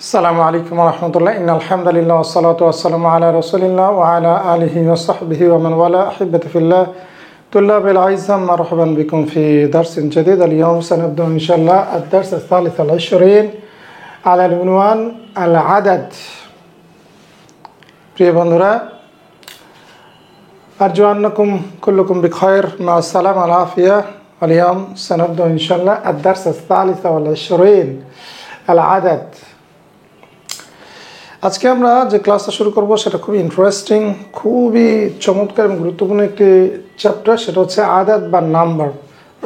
আসসালামু আলাইকুম ওয়া রাহমাতুল্লাহ। ইন্নাল হামদুলিল্লাহ ওয়াসসালাতু ওয়াসসালামু আলা রাসূলিল্লাহ ওয়া আলা আলিহি ওয়া সাহবিহি ওয়া মান ওয়ালা। আহিব্বাতি ফিল্লাহ, তুল্লাবুল আইজ্জা, মারহাবান বিকুম ফি দারসিন জাদীদ। আল-ইয়াওম সানাবদা ইনশাআল্লাহ আদ-দারস আস-সালিস আল-20 আলা আল-উনওয়ান আল-আদাদ। প্রিয় বন্ধুরা, আরজু আন্নাকুম কুল্লুকুম বিখায়র মা আসসালাম আল আফিয়া। আল-ইয়াওম সানাবদা ইনশাআল্লাহ আদ-দারস আস-সালিস আল-20 আল-আদাদ। আজকে আমরা যে ক্লাসটা শুরু করব সেটা খুবই ইন্টারেস্টিং, খুবই চমৎকার এবং গুরুত্বপূর্ণ একটি চ্যাপ্টার। সেটা হচ্ছে আদাদ বা নাম্বার,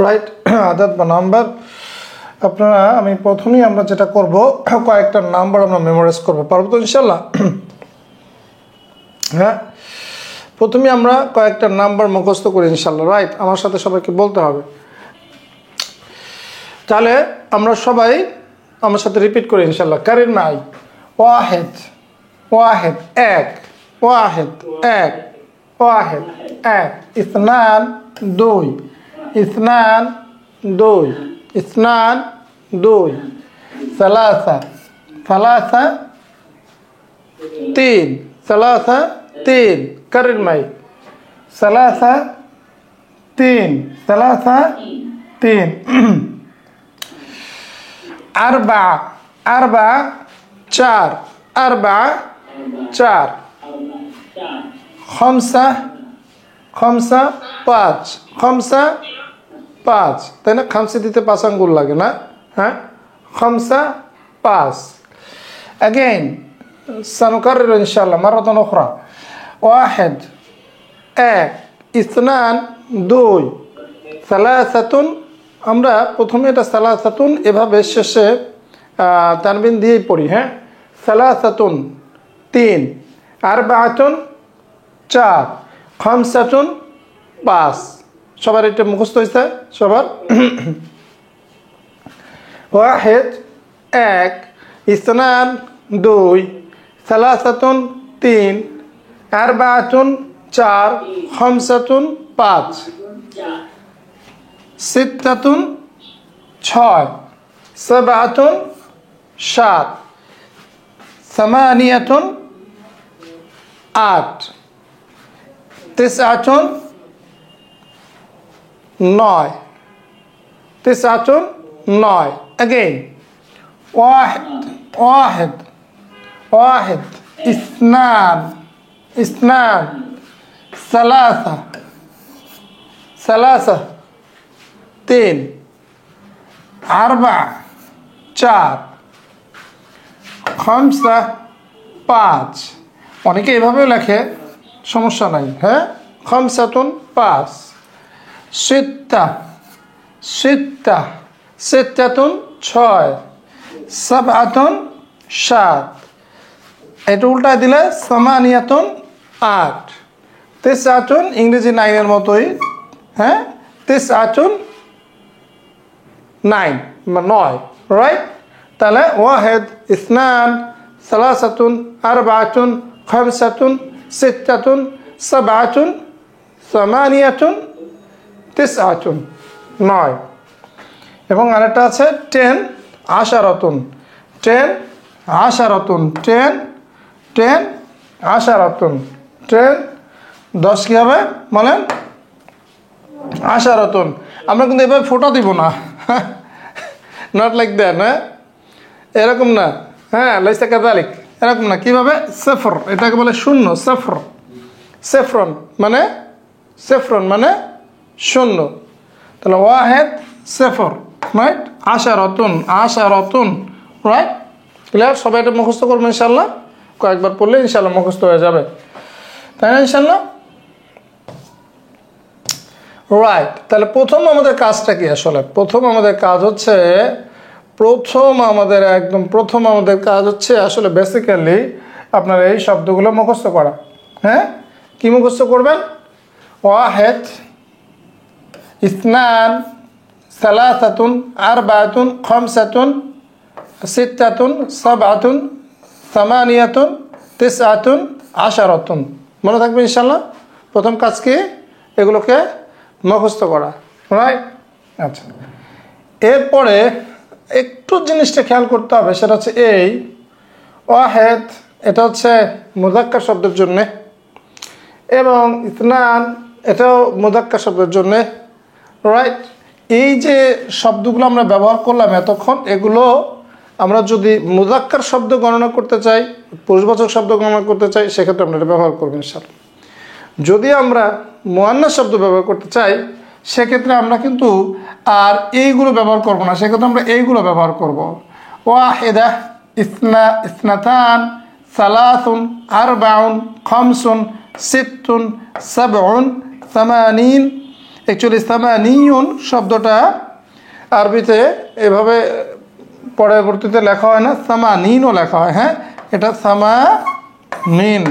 রাইট? আদাদ বা নাম্বার। আমি প্রথমেই আমরা যেটা করব, কয়েকটা নাম্বার আমরা মেমোরাইজ করবো। পারবো তো ইনশাল্লাহ? হ্যাঁ, প্রথমে আমরা কয়েকটা নাম্বার মুখস্থ করি ইনশাল্লাহ, রাইট? আমার সাথে সবাইকে বলতে হবে। তাহলে আমরা সবাই আমার সাথে রিপিট করি ইনশাল্লাহ। কারিন মাই। ওয়াহেদ, ওয়াহেদ এক, ওয়াহেদ এক, ওয়াহেদ এক। ইসনান দুই, ইসনান দুই, ইসনান দুই। সালাসা, সালাসা তিন, সালাসা তিন। কারিন মাই। সালাসা তিন, সালাসা তিন। আরবা, আরবা চার, আরবা চার। খমসা, খমসা পাঁচ, খমসা পাঁচ। তাই না? খামসি দিতে পাঁচ আঙ্গুল লাগে না? হ্যাঁ, খমসা পাঁচ। অ্যাগেইন সানুকাররির ইনশাআল্লাহ মারাতান উখরা। ওয়াহেদ এক, ইসনান দুই, সালাসাতুন। আমরা প্রথমে এটা সালাসাতুন এভাবে শেষে তানবিন দিয়েই পড়ি। হ্যাঁ, সালাসাতুন তিন, আরবাআতুন চার, খামসাতুন পাঁচ। সবার এটা মুখস্থ হয়েছে সবার? ওয়াহেদ এক, ইসনান দুই, সালাসাতুন তিন, আরবাআতুন চার, খামসাতুন পাঁচ। সিত্তাতুন ছয়, সাবআতুন সাত, সামানিয়াতুন আট, তিসআতুন নয়, তিসআতুন নয়। অ্যাগেইন ওয়াহেদ, ওয়াহেদ, ওয়াহেদ, ইসনান, ইসনান, সালাসা, সালাসা তিন, আরবা চার, খামসা পাঁচ। অনেকে এভাবেও লেখে, সমস্যা নাই। হ্যাঁ, খামসাতুন পাঁচ। সিত্তা, সিত্তা, সিত্তাতুন ছয়, সাবআতুন সাত। এটা উল্টায় দিলে সামানিয়াতুন আট, তিসআতুন ইংরেজি নাইনের মতোই। হ্যাঁ, তিসআতুন নাইন, নয়, রাইট? তাহলে ওয়াহেদ, ইসনান, সালাসাতুন, আরবাআতুন, খামসাতুন, সিত্তাতুন, সাবআতুন, সামানিয়াতুন, তিসআতুন, নয়। এবং আরেকটা আছে টেন, আশারাতুন, টেন, আশারাতুন, টেন, টেন, আশারাতুন, টেন। 10 কি হবে বলেন? আশারাতুন। আমরা কিন্তু এভাবে ফোটা দিব না, নট লাইক দ্যাট। হ্যাঁ, এরকম না। হ্যাঁ, লাইসা কাযালিক, এরকম না। কিভাবে? সেফর, এটাকে বলে শূন্য। সেফর, সেফরন মানে, সেফরন মানে শূন্য। তাহলে ওয়াহেদ সেফর, রাইট? আশারাতুন, আশারাতুন, রাইট? ক্লিয়ার? সবাই এটা মুখস্থ করবো ইনশাল্লাহ। কয়েকবার পড়লে ইনশাল্লাহ মুখস্থ হয়ে যাবে, তাই না ইনশাল্লাহ? রাইট। তাহলে প্রথম আমাদের কাজটা কি? আসলে প্রথম আমাদের কাজ হচ্ছে, প্রথম আমাদের কাজ হচ্ছে আসলে বেসিক্যালি আপনার এই শব্দগুলো মুখস্থ করা। হ্যাঁ, কি মুখস্থ করবেন? ওয়াহেদ, ইসনান, সালাসাতুন, আরবাআতুন, খামসাতুন, সিত্তাতুন, সাবআতুন, সামানিয়াতুন, তিসআতুন, আশারাতুন। মনে থাকবে ইনশাল্লাহ। প্রথম কাজ কি? এগুলোকে মুখস্থ করা, রাইট? আচ্ছা, এরপরে একটু জিনিসটা খেয়াল করতে হবে, সেটা হচ্ছে এই ওয়াহেদ এটা হচ্ছে মুযাক্কার শব্দের জন্যে, এবং ইসনান এটাও মুযাক্কার শব্দের জন্যে। রাইট, এই যে শব্দগুলো আমরা ব্যবহার করলাম এতক্ষণ, এগুলো আমরা যদি মুযাক্কার শব্দ গণনা করতে চাই, পুরুষবাচক শব্দ গণনা করতে চাই, সেক্ষেত্রে আমরা এটা ব্যবহার করবো ইনশাআল্লাহ। যদি আমরা মুআন্নাস শব্দ ব্যবহার করতে চাই, সেক্ষেত্রে আমরা কিন্তু আর এইগুলো ব্যবহার করব না, সেক্ষেত্রে আমরা এইগুলো ব্যবহার করব। ওয়াহিদা, ইসনা, ইসনাতান, সালাসুন, আরবাউন, খামসুন, সিত্তুন, সাবউন, সামানিন। অ্যাকচুয়ালি সামানিয়ুন শব্দটা আরবিতে এভাবে পরবর্তীতে লেখা হয় না, সামানিনও লেখা হয়। হ্যাঁ, এটা সামানিন,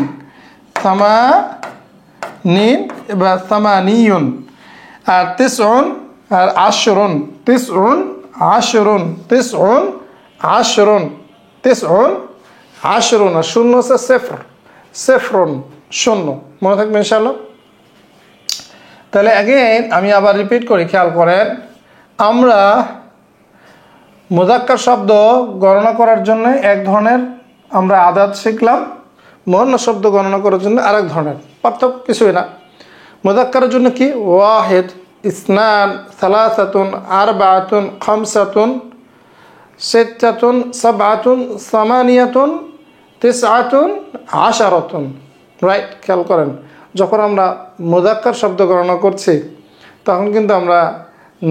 সামানিন বা সামানিয়ুন। আর তিসউন আর আশরুন, তিসউন আশরুন, তিসউন আশরুন, তিসউন আশরুন। আর শূন্য হচ্ছে সেফর, সেফরুন শূন্য। মনে থাকবে ইনশাআল্লাহ। তাহলে অ্যাগেন আমি আবার রিপিট করি, খেয়াল করেন। আমরা মুযাক্কার শব্দ গণনা করার জন্য এক ধরনের আমরা আদাত শিখলাম, মুআন্নাস শব্দ গণনা করার জন্য আরেক ধরনের। পার্থক্য কিছুই না। মুযাক্কারের জন্য কি? ওয়াহিদ, ইসনান, সালাসাতুন, আরবাআতুন, খামসাতুন, সিত্তাতুন, সাবআতুন, সামানিয়াতুন, তিসআতুন, আশারাতুন। রাইট, খেয়াল করেন। যখন আমরা মুযাক্কার শব্দ গণনা করছি, তখন কিন্তু আমরা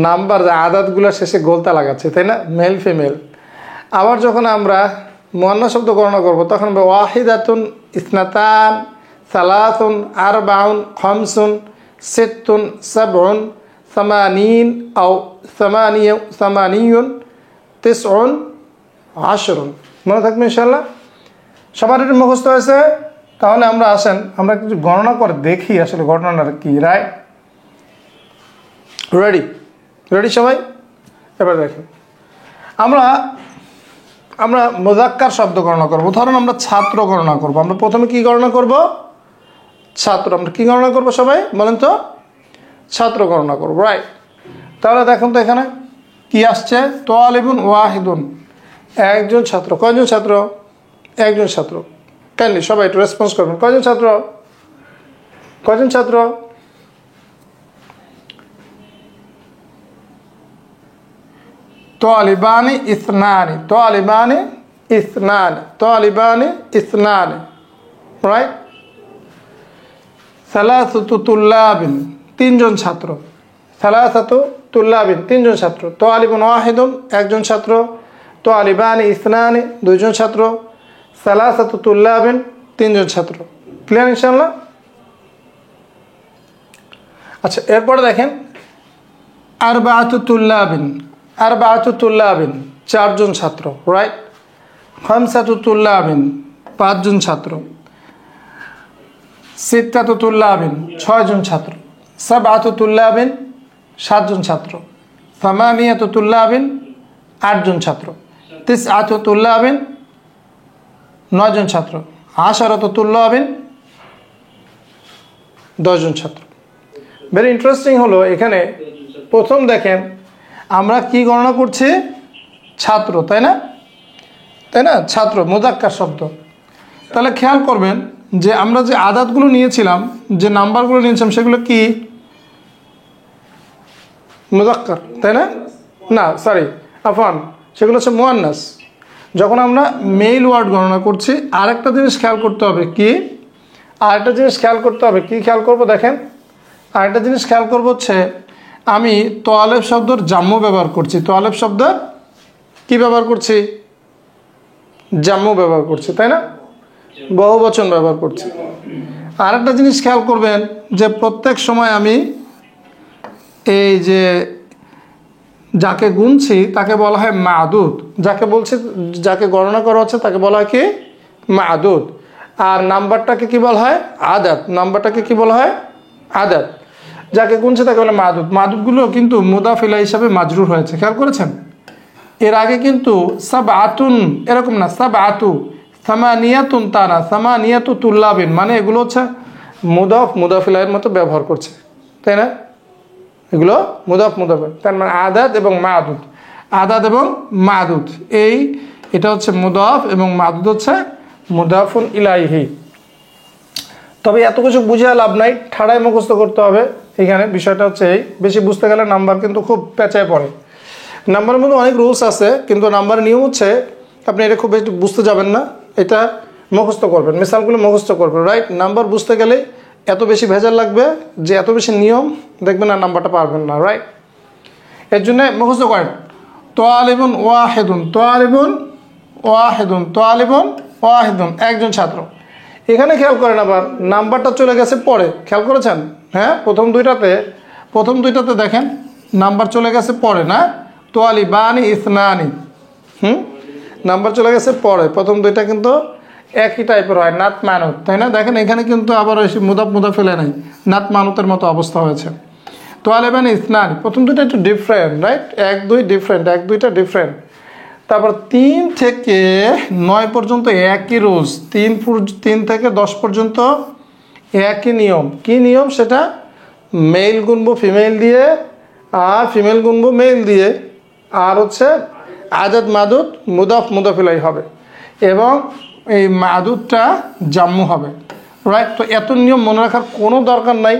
নাম্বার আদাতগুলো শেষে গোলতা লাগাচ্ছি, তাই না? Male female. আবার যখন আমরা মুআন্নাস শব্দ গণনা করব, তখন আমরা ওয়াহিদাতুন, ইসনাতান, সালাসুন, আরবাউন, খামসুন, সিত্তুন, সাবউন, সামানিন আও সামানিয়ুন, তিসউন, আশরুন। মনে থাকবে ইনশাআল্লাহ। সবার এটা মুখস্থ হয়েছে? তাহলে আমরা আসেন, আমরা কিছু গণনা করে দেখি আসলে ঘটনাটা কি। Right, ready? রেডি সবাই? এবার দেখেন, আমরা মুযাক্কার শব্দ গণনা করব। ধরুন আমরা ছাত্র গণনা করব। আমরা প্রথমে কি গণনা করব? ছাত্র। আমরা কি গণনা করব সবাই বলেন তো? ছাত্র গণনা করব। রাইট, তাহলে দেখুন তো এখানে কি আসছে? তালিবুন ওয়াহিদুন, একজন ছাত্র। কয়জন ছাত্র? একজন ছাত্র। কাইন্ডলি সবাই একটু রেসপন্স করবেন। কয়জন ছাত্র? কয়জন ছাত্র? তালিবানি ইসনানি, তালিবানি ইসনানি, তালিবানি ইসনানি। রাইট, সালাসাতু তুল্লাবিন, তিনজন ছাত্র। সালাসাতু তুল্লাবিন, তিনজন ছাত্র। তালিবুন ওয়াহিদুন, একজন ছাত্র। তালিবানি ইসনানি, দুইজন ছাত্র। সালাসাতু তুল্লাবিন, তিনজন ছাত্র। ক্লিয়ার ইনশাআল্লাহ? আচ্ছা, এরপরে দেখেন আরবাআতু তুল্লাবিন, আরবাআতু তুল্লাবিন, চারজন ছাত্র। রাইট, খামসাতু তুল্লাবিন, পাঁচজন ছাত্র। সিত্তাতু তুল্লাবিন, ছয়জন ছাত্র। সাবআতু তুল্লাবিন, সাতজন ছাত্র। সামানিয়াতু তুল্লাবিন, আটজন ছাত্র। তিসআতু তুল্লাবিন, নয়জন ছাত্র। আশারাতু তুল্লাবিন, 10 জন ছাত্র। ভেরি ইন্টারেস্টিং হলো এখানে প্রথম দেখেন আমরা কি গণনা করছি? ছাত্র, তাই না? তাই না? ছাত্র মুযাক্কার শব্দ। তাহলে খেয়াল করবেন যে আমরা যে আদাতগুলো নিয়েছিলাম, যে নাম্বারগুলো নিয়েছিলাম, সেগুলো কি? মুযাক্কার, তাই না? না, সরি, আফওয়ান, সেগুলো হচ্ছে মুআন্নাস। যখন আমরা মেল ওয়ার্ড গণনা করছি, আরেকটা জিনিস খেয়াল করতে হবে। কি? আরেকটা জিনিস খেয়াল করতে হবে। কি খেয়াল করব? দেখেন, আরেকটা জিনিস খেয়াল করব হচ্ছে আমি তোয়ালেব শব্দের জাম্মু ব্যবহার করছি। তোয়ালেব শব্দ কি ব্যবহার করছি? জাম্মু ব্যবহার করছি, তাই না? বহু বচন ব্যবহার করছি। আরেকটা জিনিস খেয়াল করবেন যে প্রত্যেক সময় আমি এই যে যাকে গুনছি তাকে বলা হয় মাদুদ, যাকে বলছি, যাকে গণনা করা হচ্ছে তাকে বলা হয় কি? মাদুদ। আর নাম্বারটাকে কি বলা হয়? আদাত। নাম্বারটাকে কি বলা হয়? আদাত। যাকে গুনছে তাকে বলে মাদুদ। মাদুদগুলো কিন্তু মুদাফ ইলাইহি হিসাবে মাজরুর হয়েছে, খেয়াল করেছেন? এর আগে কিন্তু সাবআতুন এরকম না, সাবআতু, সামানিয়াতুন তা না, সামানিয়াতু তুল্লাবিন, মানে এগুলো হচ্ছে মুদাফ ইলাইহির মতো ব্যবহার করছে, তাই না? এগুলো মুদাফ, তার মানে আদাত এবং মাদুদ, আদাত এবং মাদুদ, এই এটা হচ্ছে মুদাফ এবং মাদুদ হচ্ছে মুদাফুন ইলাইহি। তবে এত কিছু বুঝে লাভ নাই, ঠাড়ায় মুখস্থ করতে হবে। এখানে বিষয়টা হচ্ছে এই, বেশি বুঝতে গেলে নাম্বার কিন্তু খুব পেঁচায় পড়ে। নাম্বারের মধ্যে অনেক রুলস আছে, কিন্তু নাম্বারের নিয়ম হচ্ছে আপনি এটা খুব বেশি বুঝতে যাবেন না, এটা মুখস্থ করবেন, মিসালগুলো মুখস্থ করবেন, রাইট। নাম্বার বুঝতে গেলে এত বেশি ভেজাল লাগবে যে এত বেশি নিয়ম দেখবেন আর নাম্বারটা পারবেন না, রাইট। এর জন্য মুখস্থ করেন তালিবুন ওয়াহিদুন, তালিবুন ওয়াহিদুন, তালিবুন ওয়াহিদুন, একজন ছাত্র। এখানে খেয়াল করেন আবার নাম্বারটা চলে গেছে পরে, খেয়াল করেছেন? হ্যাঁ, প্রথম দুইটাতে দেখেন নাম্বার চলে গেছে পরে না, তালিবানি ইসনানি, নাম্বার চলে গেছে পরে। প্রথম দুইটা কিন্তু একই টাইপের হয়, নাত মানত, তাই না? দেখেন এখানে কিন্তু আবার ওই মুদাফ ফেলে নাই, নাত মানতের মতো অবস্থা হয়েছে। তালিবানি ইসনানি, প্রথম দুইটা একটু ডিফারেন্ট, রাইট, এক দুইটা ডিফারেন্ট। তারপর 3 থেকে 9 পর্যন্ত একই রুলস, 3 থেকে 10 পর্যন্ত একই নিয়ম। কি নিয়ম সেটা? মেল গুনবো ফিমেল দিয়ে, আর ফিমেল গুনবো মেল দিয়ে, আর হচ্ছে আদাদ মাদুদ মুদাফ ইলাইহি হবে, এবং এই মাদুদটা জাম্মু হবে, রাইট। তো এত নিয়ম মনে রাখার কোনো দরকার নাই,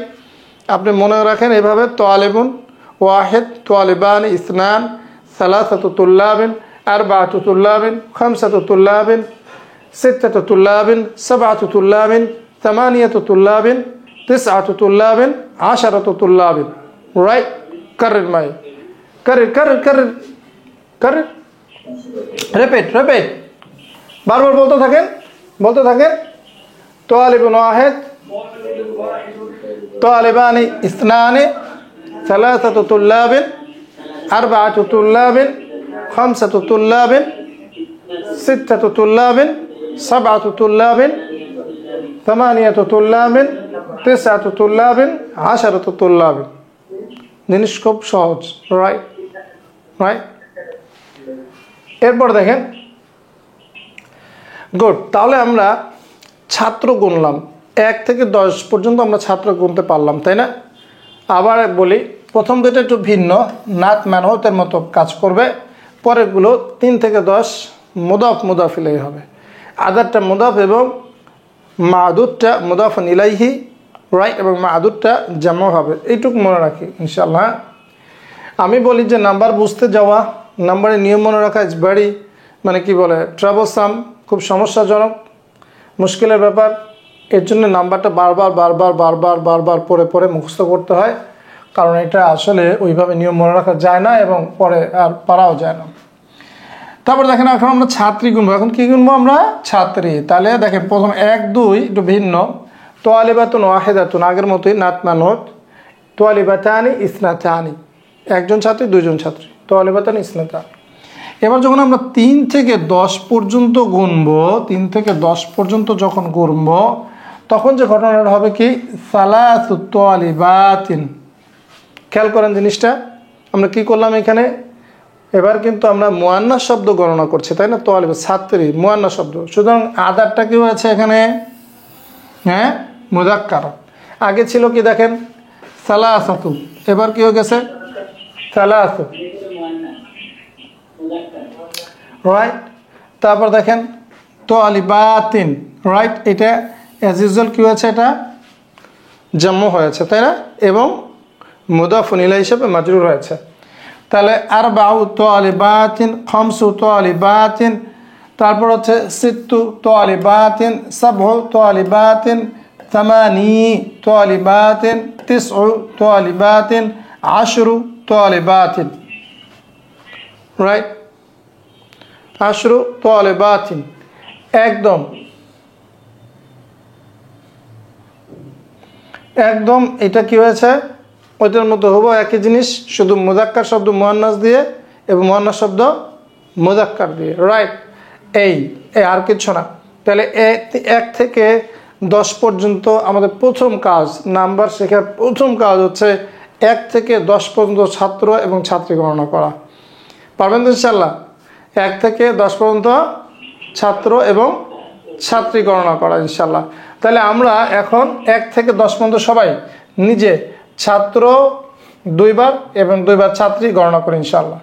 আপনি মনে রাখেন এভাবে তালিবুন ওয়াহিদ, তালিবান ইসনান, সালাসাতু তুল্লাবিন, আরবাআতু তুল্লাবিন, খামসাতু তুল্লাবিন, সিত্তাতু তুল্লাবিন, সাবআতু তুল্লাবিন, তামানিয়াতু তুল্লাবিন, তিসআতু তুল্লাবিন, আশারাতু তুল্লাবিন, রাইট। কারর মাই কারর রিপিট বারবার বলতে থাকেন তালিবুন ওয়াহিদ, তালিবানি ইসনানি, সালাসাতু তুল্লাবিন, আরবাআতু তুল্লাবিন, খামসাতু তুল্লাবিন, সিত্তাতু তুল্লাবিন, সাবআতু তুল্লাবিন, তামানিয়াতু তুল্লাবিন, তিসআতু তুল্লাবিন, আশারাতু তুল্লাবিন। জিনিস খুব সহজ, রাইট। এরপর দেখেন, গুড। তাহলে আমরা ছাত্র গুনলাম, 1 থেকে 10 পর্যন্ত আমরা ছাত্র গুনতে পারলাম, তাই না? আবার বলি, প্রথম দুটো একটু ভিন্ন, নাত মানতের মতো কাজ করবে, পরেরগুলো 3 থেকে 10 মুদাফ ইলাইহি হবে। আদারটা মুদাফ এবং মাদুদটা মুদাফুন ইলাইহি, রাইট, এবং মাদুদটা জামা হবে। এইটুকু মনে রাখি ইনশাআল্লাহ। আমি বলি যে নাম্বার বুঝতে যাওয়া, নাম্বারের নিয়ম মনে রাখা ইজ ভেরি, মানে কি বলে, ট্রাবলসাম, খুব সমস্যাজনক, মুশকিলের ব্যাপার। এর জন্য নাম্বারটা বারবার পরে মুখস্থ করতে হয়, কারণ এটা আসলে ওইভাবে নিয়ম মনে রাখা যায় না এবং পরে আর পারাও যায় না। তারপর দেখেন এখন আমরা ছাত্রী গুনবো। এখন কি গুনবো আমরা? ছাত্রী। তাহলে দেখেন প্রথম 1, 2 একটু ভিন্ন, তালিবাতুন ওয়াহিদাতুন, আগের মতোই নাত মানত, তালিবাতানি ইসনাতানি, একজন ছাত্রী দুইজন ছাত্রী, তালিবাতানি ইসনাতানি। এবার যখন আমরা 3 থেকে 10 পর্যন্ত গুনবো, 3 থেকে 10 পর্যন্ত যখন গুনবো, তখন যে ঘটনাটা হবে কি, সালাসু তালিবাতিন। খেয়াল করেন জিনিসটা, আমরা কি করলাম এখানে? এবার কিন্তু আমরা মুয়ান্নাস শব্দ গণনা করছি, তাই না? তালিবা, ছাত্রী, মুয়ান্নাস শব্দ, সুতরাং আদারটা কি হয়েছে এখানে? হ্যাঁ, মুযাক্কার। আগে ছিল কি দেখেন, সালাসাতু, এবার কি হয়ে গেছে? সালাসু, রাইট। তারপর দেখেন তালিবাতিন, রাইট, এটা অ্যাজ ইউজুয়াল কি হয়েছে? এটা জাম্মু হয়েছে, তাই না? এবং মুদাফুন ইলাইহি হিসেবে মাজরুর হয়েছে। তাহলে আরবাউ তালিবাতিন, খামসু তালিবাতিন, তারপর হচ্ছে সিত্তু তালিবাতিন, সাবউ তালিবাতিন, তামানি তালিবাতিন, তিসউ তালিবাতিন, আশরু তালিবাতিন, রাইট, আশরু তালিবাতিন। একদম এটা কি হয়েছে? ওইটার মতো হবো, একই জিনিস, শুধু মুযাক্কার শব্দ মুয়ান্নাস দিয়ে এবং মুয়ান্নাস শব্দ মুযাক্কার দিয়ে, রাইট। এই আর কিছু না। তাহলে 1 থেকে 10 পর্যন্ত আমাদের প্রথম কাজ, নাম্বার শেখার প্রথম কাজ হচ্ছে 1 থেকে 10 পর্যন্ত ছাত্র এবং ছাত্রী গণনা করা। পারবেন তো ইনশাআল্লাহ? 1 থেকে 10 পর্যন্ত ছাত্র এবং ছাত্রী গণনা করা ইনশাআল্লাহ। তাহলে আমরা এখন 1 থেকে 10 পর্যন্ত সবাই নিজে ছাত্র 2 বার এবং 2 বার ছাত্রী গণনা করি ইনশাআল্লাহ।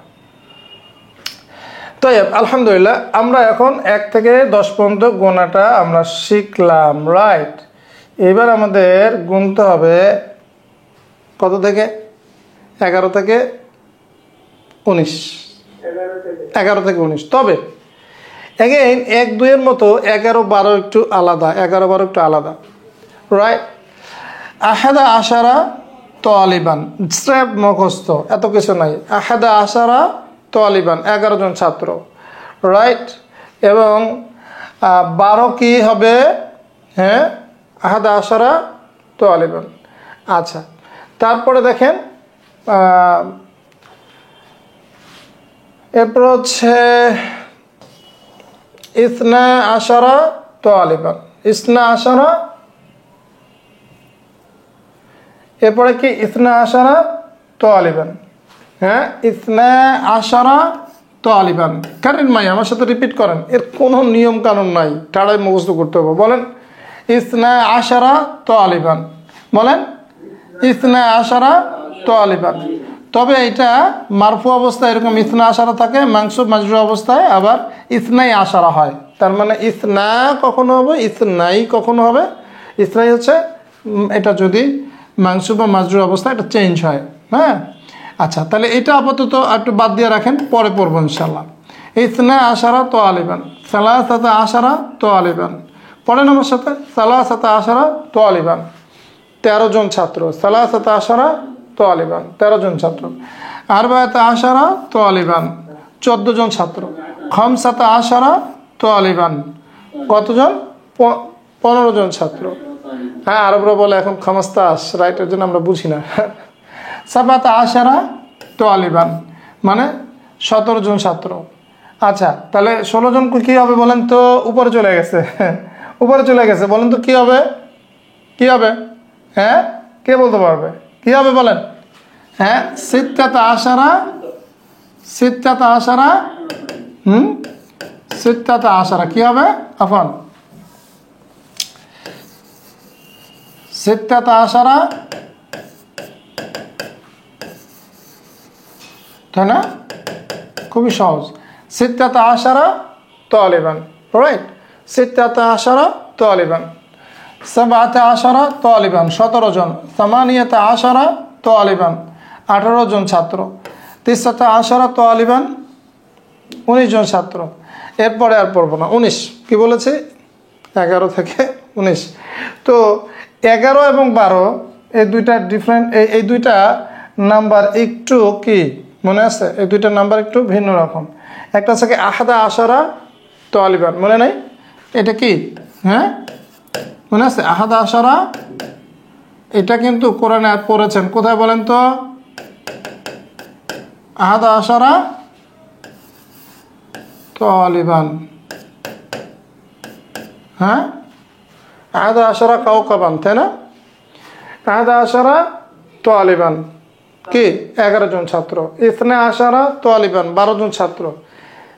তো আলহামদুলিল্লাহ আমরা এখন 1 থেকে 10 পর্যন্ত গোনাটা আমরা শিখলাম, রাইট? এবার আমাদের গুনতে হবে কত থেকে? 11 থেকে 19, 11 থেকে 19। তবে এগেইন 1 2 এর মতো 11 12 একটু আলাদা, 11 12 একটু আলাদা, রাইট? আহাদা আশারা তালিবান, স্রেফ মুখস্থ, এত কিছু নাই। আহাদা আশারা তালিবান, 11 জন ছাত্র, রাইট? এবং 12 কি হবে? হ্যাঁ, আহাদা আশারা তালিবান। আচ্ছা, তারপরে দেখেন এরপর হচ্ছে ইসনা আশারা তালিবান, ইসনা আশারা, এরপরে কি ইসনা আশারা তালিবান। হ্যাঁ, ইসনা আশারা তালিবান। কারেন মাই আমার সাথে রিপিট করেন, এর কোনো নিয়ম কানুন নাই, টাড়াই মুখস্থ করতে হবে। বলেন ইসনা আশারা তালিবান, বলেন ইসনা আশারা তালিবান। তবে এটা মারফু অবস্থায় এরকম ইসনা আশারা থাকে, মানসুব মাজরুর অবস্থায় আবার ইসনাই আশারা হয়। তার মানে ইসনা কখনো হবে, ইসনাই কখনো হবে। ইসনাই হচ্ছে এটা যদি মানসুব বা মাজরুর অবস্থায় এটা চেঞ্জ হয়। হ্যাঁ, আচ্ছা, তাহলে এটা আপাতত একটু বাদ দিয়ে রাখেন, পরে পড়বো ইনশাল্লাহ। ইসনা আশারা তালিবান, সালাসাতা আশারা তালিবান। পড়েন আমার সাথে, সালাসাতা আশারা তালিবান, 13 জন ছাত্র। সালাসাতা আশারা তালিবান, 13 জন ছাত্র। আরবায়াতা আশারা তালিবান, 14 জন ছাত্র। খামসাতা আশারা তালিবান, কতজন? 15 জন ছাত্র। হ্যাঁ, আরবরা বলে এখন খামাস্তাস, রাইট? এর জন্য আমরা বুঝি না। সাবাতা আশারা তালিবান মানে 17 জন ছাত্র। আচ্ছা, তাহলে 16 জন কি হবে বলেন তো? উপরে চলে গেছে, উপরে চলে গেছে। বলেন তো কি হবে? কি হবে? হ্যাঁ, কে বলতে পারবে কি হবে বলেন? হ্যাঁ, সিত্তাতা আশারা, সিত্তাতা আশারা, সিত্তাতা আশারা কি হবে? আফান, সিত্তাতা আশারা, তাই না? খুবই সহজ। সিত্তাতা আশারা তালিবান, রাইট? সিত্তাতা আশারা তালিবান। সাবাতা আশারা তালিবান, 17 জন। সামানিয়াতা আশারা তালিবান, 18 জন ছাত্র। তিসাতা আশারা তালিবান, 19 জন ছাত্র। এরপরে আর পড়বো না। 19 কি বলেছে? 11 থেকে 19। তো 11 এবং 12 এই দুইটা ডিফারেন্ট, এই দুইটা নাম্বার একটু কি মনে আছে? এই দুইটা নাম্বার একটু ভিন্ন রকম। একটা হচ্ছে কি আহাদা আশারা তালিবান, মনে নাই? এটা কি? হ্যাঁ, মনে আছে? আহাদা আশারা, এটা কিন্তু কোরআনে পড়েছেন। কোথায় বলেন তো? আহাদা আশারা তালিবান। হ্যাঁ, আহাদা আশারা কাওকাবান, তাই না? আহাদা আশারা তালিবান কি 11 জন ছাত্র। ইসনা আশারা তালিবান, 12 জন ছাত্র।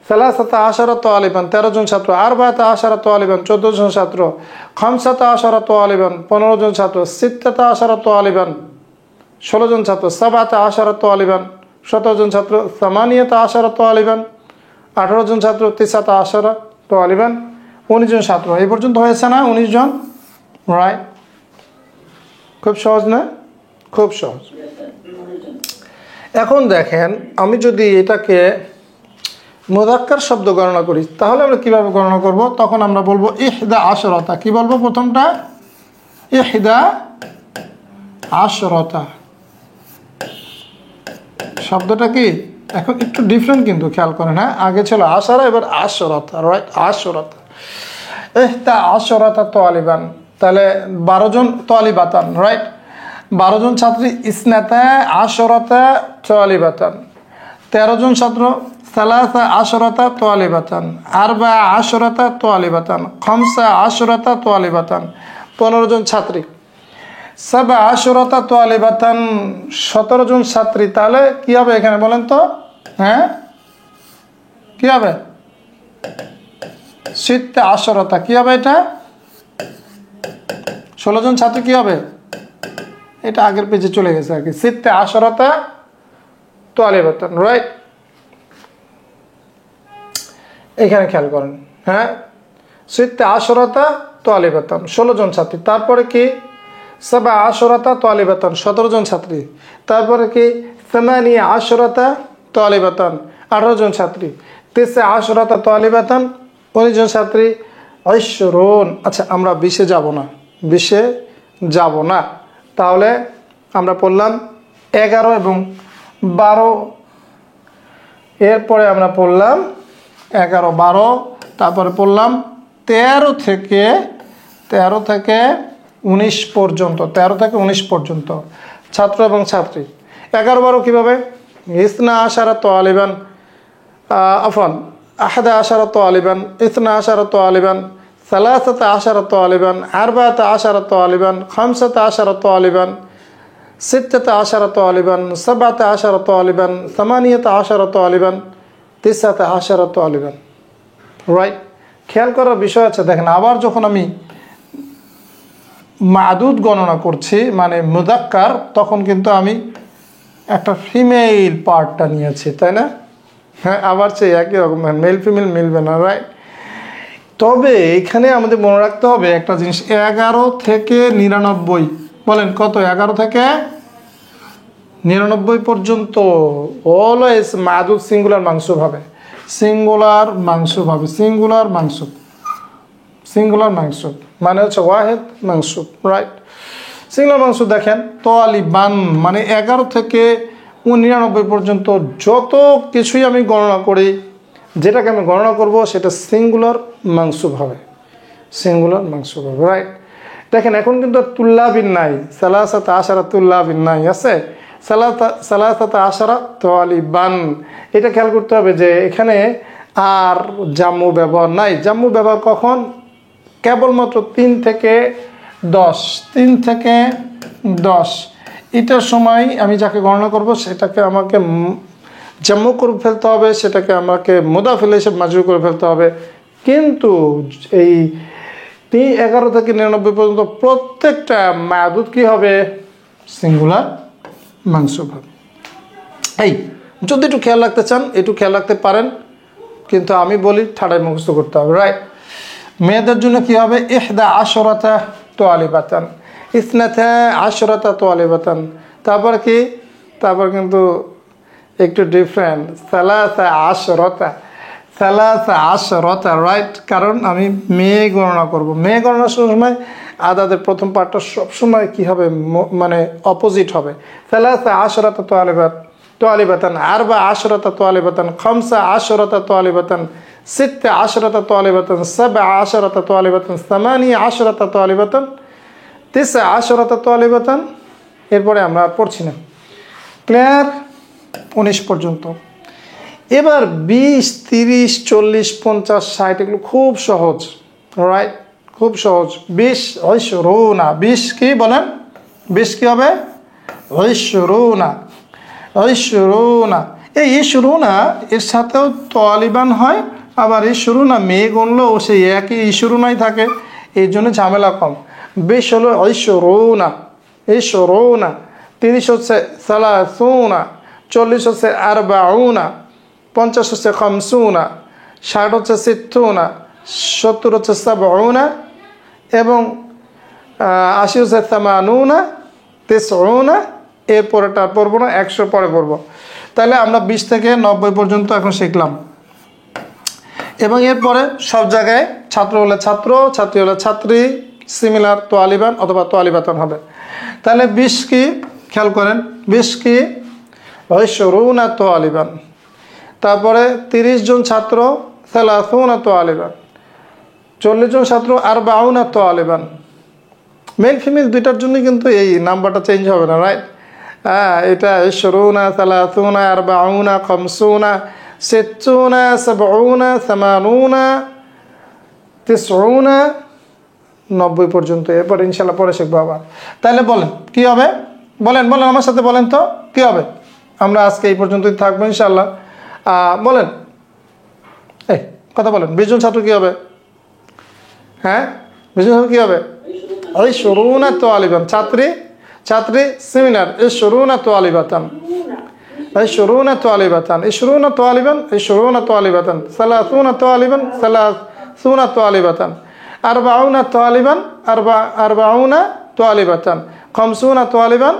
সালাসাতা আশারা তালিবান, 13 জন ছাত্র। আরবায়াতা আশারা তালিবান, 14 জন ছাত্র। খামসাতা আশারা তালিবান, 15 জন ছাত্র। সিত্তাতা আশারা তালিবান, 16 জন ছাত্র। সাবাতা আশারা তালিবান, 17 জন ছাত্র। সামানিয়াতা আশারা তালিবান, 18 জন ছাত্র। তিসাতা আশারা তালিবান, 19 জন ছাত্র। এই পর্যন্ত হয়েছে না? 19 জন, রাইট? খুব সহজ না? খুব সহজ। এখন দেখেন, আমি যদি এটাকে মুযাক্কার শব্দ গণনা করি তাহলে আমরা কিভাবে গণনা করব? তখন আমরা বলবো ইহদা আশরাতা। কি বলবো প্রথমটা? ইহদা আশরাতা। শব্দটা কি এখন একটু ডিফারেন্ট কিন্তু, খেয়াল করেন। হ্যাঁ, আগে ছিল আশারা, এবার আশরাতা, রাইট? আশরাতা, ইহদা আশরাতা তালিবান, তাহলে 12 জন তালিবাতান, রাইট? 12 জন ছাত্রী। ইসনাতা আশরাতা তালিবাতান, 13 জন ছাত্র। সালাসা আশরাতা তালিবাতান, আরবা আশরাতা তালিবাতান, খামসা আশরাতা তালিবাতান, 15 জন ছাত্রী। সাবা আশরাতা তালিবাতান, 17 জন ছাত্রী। তাহলে কি হবে এখানে বলেন তো? হ্যাঁ, কি হবে? সিত্তা আশরাতা, কি হবে এটা? 16 জন ছাত্রী কি হবে? এটা আগের পেজে চলে গেছে আর কি। সিত্তা আশরাতা তালিবাতান, রাইট? এখানে খেয়াল করেন, হ্যাঁ, সিত্তে আশরাতা তালিবাতান 16 জন ছাত্রী। তারপরে কি সাবা আশরাতা তালিবাতান 17 জন ছাত্রী। তারপরে কি সামানিয়া আশরাতা তালিবাতান 18 জন ছাত্রী। তিসা আশরাতা তালিবাতান 19 জন ছাত্রী। 20। আচ্ছা, আমরা 20-এ যাব না, 20-এ যাব না। তাহলে আমরা পড়লাম 11 এবং 12, এরপরে আমরা পড়লাম 11, 12, তারপরে পড়লাম 13 থেকে 19 পর্যন্ত, 13 থেকে 19 পর্যন্ত ছাত্র এবং ছাত্রী। 11, 12 কীভাবে? ইসনা আশারা তালিবান, আফান 11 তালিবান, ইসনা আশারা তালিবান, সালাসাতা আশারা তালিবান, আরবাতা আশারা তালিবান, খামসাতা আশারা তালিবান, সিত্তাতা আশারা তালিবান, সাবাতা আশারা তালিবান, সামানিয়াতা আশারা তালিবান, তিসাতা আশারা তালিবান। রাইট, খেয়াল করার বিষয় আছে। দেখেন, আবার যখন আমি মাদুদ গণনা করছি মানে মুযাক্কার, তখন কিন্তু আমি একটা ফিমেল পার্টটা নিয়েছি, তাই না? হ্যাঁ, আবার সেই একই রকম, মেল ফিমেল মিলবে না, রাইট? তবে এখানে আমাদের মনে রাখতে হবে একটা জিনিস, 11 থেকে 99, বলেন কত? 11 থেকে 99 পর্যন্ত অলওয়েজ মাদুদ সিঙ্গুলার মানসুব হবে, সিঙ্গুলার মানসুব হবে, সিঙ্গুলার মানসুব, সিঙ্গুলার মানসুব মানে হচ্ছে ওয়াহিদ মানসুব, রাইট? সিঙ্গুলার মানসুব দেখেন, তালিবান মানে 11 থেকে 99 পর্যন্ত যত কিছুই আমি গণনা করি, যেটাকে আমি গণনা করব সেটা সিঙ্গুলার মানসুব হবে, সিঙ্গুলার মানসুব হবে, রাইট? দেখেন, এখন কিন্তু তুল্লাবিন নাই, সালাসাতা আশারা তুল্লাবিন নাই, আছে সালাসাতা আশারা তালিবান। এটা খেয়াল করতে হবে যে এখানে আর জাম্মু ব্যবহার নাই। জাম্মু ব্যবহার কখন? কেবলমাত্র 3 থেকে 10, 3 থেকে 10 এটার সময় আমি যাকে গণনা করব সেটাকে আমাকে জাম্মু করে ফেলতে হবে, সেটাকে আমাকে মুদাফিল হিসেবে মাজরুর করে ফেলতে হবে। কিন্তু এই 11 থেকে 99 পর্যন্ত প্রত্যেকটা মাদুদ কি হবে? সিঙ্গুলার মানসুব হবে। এই যদি একটু খেয়াল রাখতে চান, একটু খেয়াল রাখতে পারেন, কিন্তু আমি বলি ঠাড়ায় মুখস্থ করতে হবে, রাইট? মেয়েদের জন্য কি হবে? 11 তালিবাতান, 12 তালিবাতান। তারপর কি? তারপর কিন্তু একটু ডিফারেন্ট, 13, রাইট? কারণ আমি মেয়ে গণনা করব। মেয়ে গণনার সময় আদাদের প্রথম পার্টটা সবসময় কি হবে? মানে অপোজিট হবে। 13 তালিবাতান, 14 তালিবাতান, 15 তালিবাতান, 16 তালিবাতান, 17 তালিবাতান, 18 তালিবাতান, 19 তালিবাতান। এরপরে আমরা পড়ছি না, ক্লিয়ার? 19 পর্যন্ত। এবার 20, 30, 40, 50, 60 এগুলো খুব সহজ, রাইট? খুব সহজ। 20 20 কি বলেন? 20 কি হবে? 20 এই 20 এর সাথেও তালিবান হয়, আবার 20 মেয়ে গুনলেও সেই একই 20 থাকে, এই জন্য ঝামেলা কম। 20 হলো 20, 30 হচ্ছে 30, 40 হচ্ছে 40, 50 হচ্ছে 50, 60 হচ্ছে 60, 70 হচ্ছে 70 এবং 80 হচ্ছে 80, 90। এরপরেটা পড়বো না, 100 পরে পড়বো। তাহলে আমরা 20 থেকে 90 পর্যন্ত এখন শিখলাম। এবং এরপরে সব জায়গায় ছাত্র হলে ছাত্র, ছাত্রী হলে ছাত্রী, সিমিলার তালিবান অথবা তালিবাতান হবে। তাহলে 20 কি? খেয়াল করেন, 20 কি? 20 তালিবান। তারপরে 30 জন ছাত্র 30 তালিবান, 40 জন ছাত্র 40 তালিবান। মেল ফিমেল দুইটার জন্য কিন্তু এই নাম্বারটা চেঞ্জ হবে না, রাইট? হ্যাঁ, এটা 20, 30, 40, 50, 60, 70, 80, 90, 90 পর্যন্ত। এরপর ইনশাল্লাহ পরে শিখবো আবার। তাহলে বলেন কি হবে? বলেন আমার সাথে বলেন তো কি হবে? আমরা আজকে এই পর্যন্তই থাকবো ইনশাল্লাহ। বলেন, এই কথা বলেন, 20 জন ছাত্র কি হবে? হ্যাঁ, 20 জন ছাত্র কি হবে? 20 তালিবান, ছাত্রী সিমিলার 20 তালিবাতান, عشرون طالبة عشرون طالبا عشرون طالبة ثلاثون طالبا ثلاثون طالبة أربعون طالبا أربعون طالبة خمسون طالبا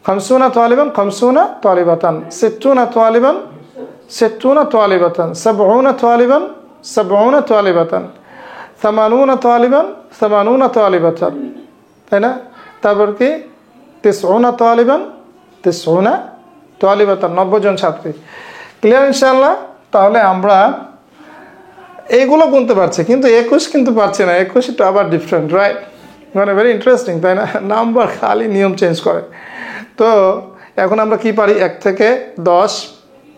خمسون طالبا خمسون طالبة ستون طالبا ستون طالبة سبعون طالبا سبعون طالبة ثمانون طالبا ثمانون طالبة তাই না তারপর কি তিসউনা তালিবান তিসউনা তালিবাতান 90 জন ছাত্রী ক্লিয়ার ইনশাআল্লাহ তাহলে আমরা এইগুলো গুনতে পারছি কিন্তু 21 কিন্তু পারছি না 21 এটা আবার ডিফারেন্ট রাইট মানে ভেরি ইন্টারেস্টিং তাই না নাম্বার খালি নিয়ম চেঞ্জ করে তো এখন আমরা কি পারি 1 থেকে 10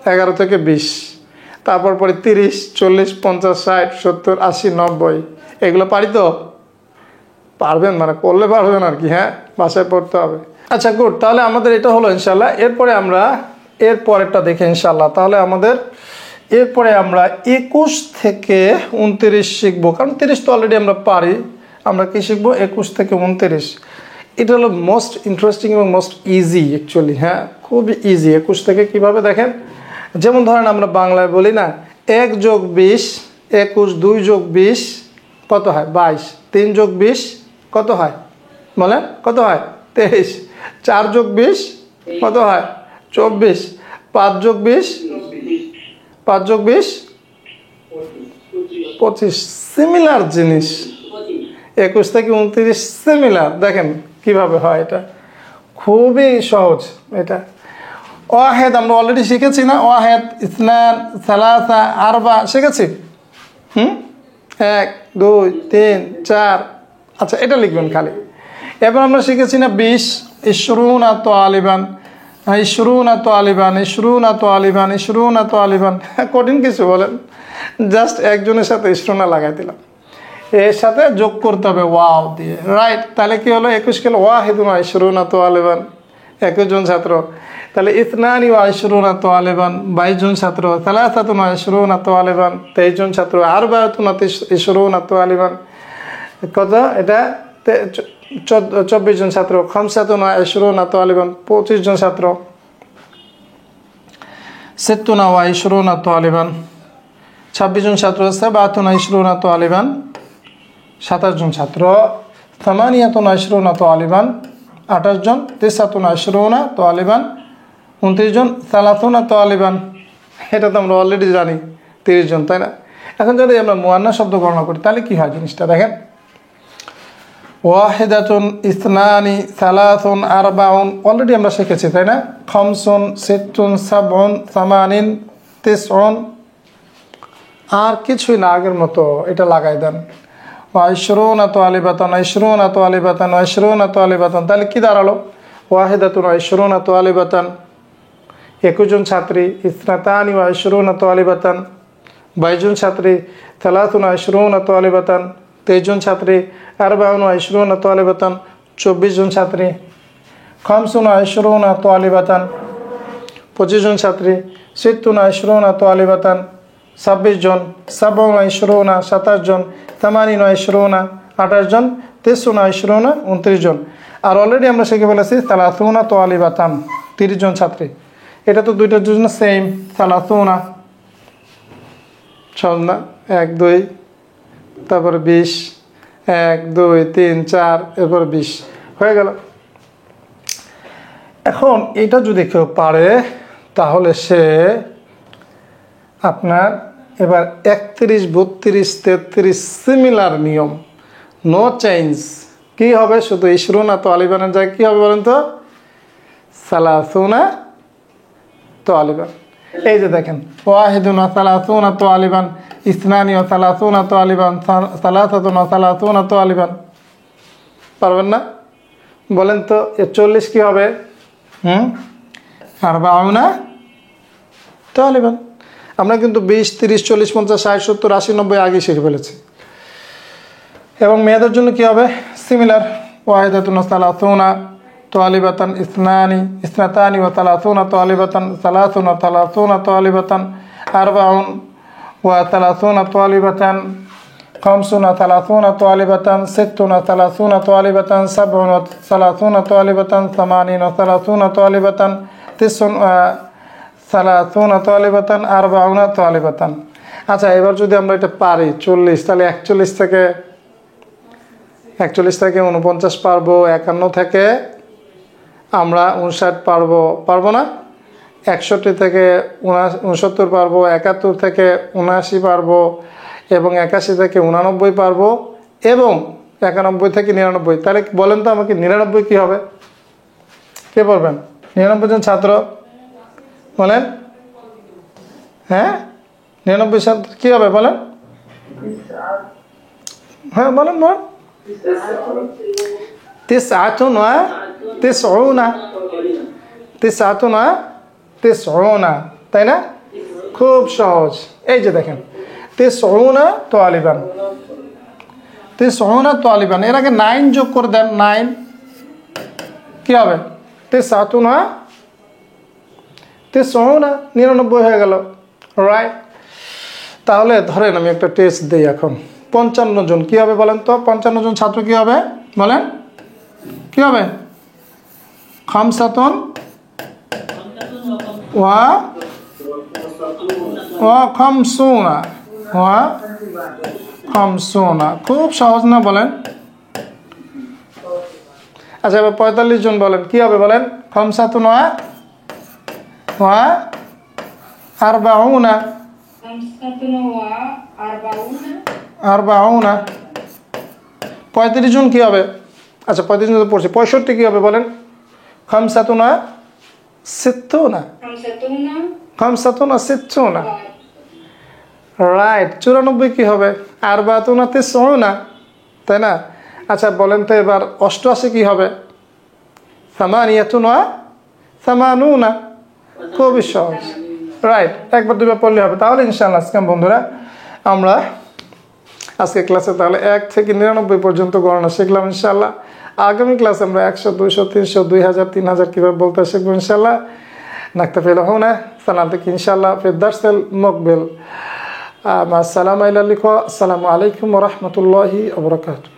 11 থেকে 20 তারপর পরে 30 40 50 60 70 80 90 এগুলো পারি তো পারবেন মানে করলে পারবেন আর কি হ্যাঁ বাসায় পড়তে হবে আচ্ছা গুড তাহলে আমাদের এটা হলো ইনশাআল্লাহ এরপরে আমরা এর পরেরটা দেখি ইনশাআল্লাহ তাহলে আমাদের এরপরে আমরা 21 থেকে 29 শিখব কারণ 30 তো অলরেডি আমরা পারি আমরা কি শিখব 21 থেকে 29 এটা হলো মোস্ট ইন্টারেস্টিং এবং মোস্ট ইজি অ্যাকচুয়ালি হ্যাঁ খুব ইজি 21 থেকে কিভাবে দেখেন যেমন ধরেন আমরা বাংলায় বলি না 1 + 20 21 2 + 20 কত হয় 22 3 + 20 কত হয় বলেন কত হয় 23 4 + 20 কত হয় 24 5 + 20 5 + 20 25 সিমিলার জিনিস 21 থেকে 29 সিমিলার দেখেন কিভাবে হয় এটা খুবই সহজ এটা ওয়াহেদ আমরা অলরেডি শিখেছি না ওয়াহেদ ইসনান সালাসা আরবা শিখেছি 1 2 3 4 আচ্ছা এটা লিখবেন খালি এবার আমরা শিখেছি না 20 ইশরুনা তালিবান ইশরুনা তালিবান ইশরুনা তালিবান ইশরুনা তালিবান কঠিন কিছু বলেন জাস্ট একজনের সাথে ইশরুনা লাগাই দিলাম এর সাথে যোগ করতে হবে ওয়াও দিয়ে রাইট তাহলে কি হলো 21 কিলো ওয়াহিদুন ইশরুনা তালিবান 21 জন ছাত্র তাহলে ইসনানি ওয়া ইশরুনা তালিবান 22 জন ছাত্র সালাসাতুন ইশরুনা তালিবান 23 জন ছাত্র আরবাতুন ইশরুনা তালিবান কত এটা 24 জন ছাত্র খামসাতুন ইশরুনা তালিবান 25 জন ছাত্র সিত্তুনা ওয়া ইশরুনা তালিবান 26 জন ছাত্র সাবাতুন ইশরুনা তালিবান 27 জন ছাত্র থামানিয়াতুন ইশরুনা তালিবান 28 জন তিসাতুন ইশরুনা তালিবান 29 জন সালাতুনা তালিবান এটা তো আমরা অলরেডি জানি 30 জন তাই না এখন যদি আমরা মুয়ান্না শব্দ গণনা করি তাহলে কি হয় জিনিসটা দেখেন ওয়াহিদাতুন ইসনানি সালাসুন আরবাউন অলরেডি আমরা শিখেছি তাই না খামসুন সিত্তুন সাবউন সামানিন তিসউন আর কিছুই না আগের মতো এটা লাগাই দেন ওয়াইশরুনা তালিবাতান ইশরুনা তালিবাতান ওয়াইশরুনা তালিবাতান তাহলে কি দাঁড়ালো ওয়াহিদাতুন ইশরুনা তালিবাতান 21 জন ছাত্রী ইসনাতানি ওয়া ইশরুনা তালিবাতান 22 জন ছাত্রী সালাসুনা ইশরুনা তালিবাতান 23 জন ছাত্রী আরবাউন ওয়া ইশরুনা তালিবাতান 24 জন ছাত্রী খামসুনা ইশরুনা তালিবাতান 25 জন ছাত্রী সিত্তুনা ইশরুনা তালিবাতান 26 জন সাবউনা ইশরুনা 27 জন তামানিনা ইশরুনা 28 জন তিসউনা ইশরুনা 29 জন আর অলরেডি আমরা শিখে ফেলেছি সালাসুনা তালিবাতান 30 জন ছাত্রী এটা তো দুইটার জন্য সেম সালাসুনা সব না 1 2 তারপরে 20 1 2 3 4 এরপর 20 হয়ে গেল এখন এটা যদি কেউ পারে তাহলে সে আপনার এবার 31 32 33 সিমিলার নিয়ম নো চেঞ্জ কি হবে শুধু ইশরুনা তালিবানের জায়গায় কি হবে বলেন তো সালাসুনা তালিবান এই যে দেখেন ওয়াহিদুন ওয়া সালাসুনা তালিবান ইসনানি ওয়া সালাসুনা তালিবান সালাসাতুন ওয়া সালাসুনা তালিবান পারবেন না বলেন তো 40 কি হবে আরবাউনা তালিবান আমরা কিন্তু 20 30 40 50 60 70 80 90 আগে শিখে ফেলেছি এবং মেয়েদের জন্য কি হবে সিমিলার ওয়াহিদাতুন সালাসুনা তালিবাতান ইসনানি ইসনাতানি ওয়া সালাসুনা তালিবাতান সালাসুনা সালাসুনা তালিবাতান আরবাউন ওয়া সালাসুনা তালিবাতান খামসুনা সালাসুনা তালিবাতান সিত্তুনা সালাসুনা তালিবাতান সাবউনা সালাসুনা তালিবাতান সামানিনা সালাসুনা তালিবাতান তিসুন সালাতুনা তালিবাতান আরবাউনা তালিবাতান। আচ্ছা, এবার যদি আমরা এটা পারি 40, তাহলে 41 থেকে 49 পারবো, 51 থেকে আমরা 59 পারবো না, 61 থেকে 69 পারবো, 71 থেকে 79 পারবো, এবং 81 থেকে 89 পারবো, এবং 91 থেকে 99। তাহলে বলেন তো আমাকে 99 কি হবে? কে বলবেন? 99 জন ছাত্র বলেন। হ্যাঁ, 99 ছাত্র কি হবে বলেন? হ্যাঁ বলেন বলেন। তিসআতুন ওয়া তিসউনা, তিসআতুন ওয়া তিসউনা, তাই না? খুব সহজ। এই যে দেখেন, তিসউনা তালিবান, তিসউনা তালিবান, এর আগে 9 যোগ করে দেন, 9 কি হবে? তিসআতুন ওয়া তিসউনা, 99 হয়ে গেল, রাইট? তাহলে ধরেন আমি একটা টেস্ট দিই এখন। 55 জন কি হবে বলেন তো? 55 জন ছাত্র কি হবে বলেন? কি হবে? খামসাতুন ওয়া খামসুনা, ওয়া খামসুনা। খুব সহজ না বলেন? আচ্ছা, এবার 45 জন বলেন কি হবে বলেন? খামসাতুন ওয়া আরবাউনা, আরবাউনা। 35 জন কি হবে? আচ্ছা, 35 জন তো পড়ছে। 65 কি হবে বলেন? খামসাতুনা সিত্তুনা, খামসাতুনা সিত্তুনা, রাইট। 94 কি হবে? আরবাতুনা তিসউনা, তাই না? আচ্ছা বলেন তো এবার 88 কি হবে? সামানিয়াতুন ওয়া সামানুনা। খুবই সহজ, রাইট? একবার দুইবার পড়লে হবে। তাহলে ইনশাআল্লাহ আজকে বন্ধুরা আমরা আজকে ক্লাসে তাহলে 1 থেকে 99 পর্যন্ত গণনা শিখলাম ইনশাআল্লাহ। আগামী ক্লাসে আমরা 100, 200, 300, 2000, 3000 কীভাবে বলতে শিখবো ইনশাআল্লাহ। نكتفي لهنا، سنعطيك إن شاء الله في الدرس المقبل. مع السلامة، إلى اللقاء. السلام عليكم ورحمة الله وبركاته.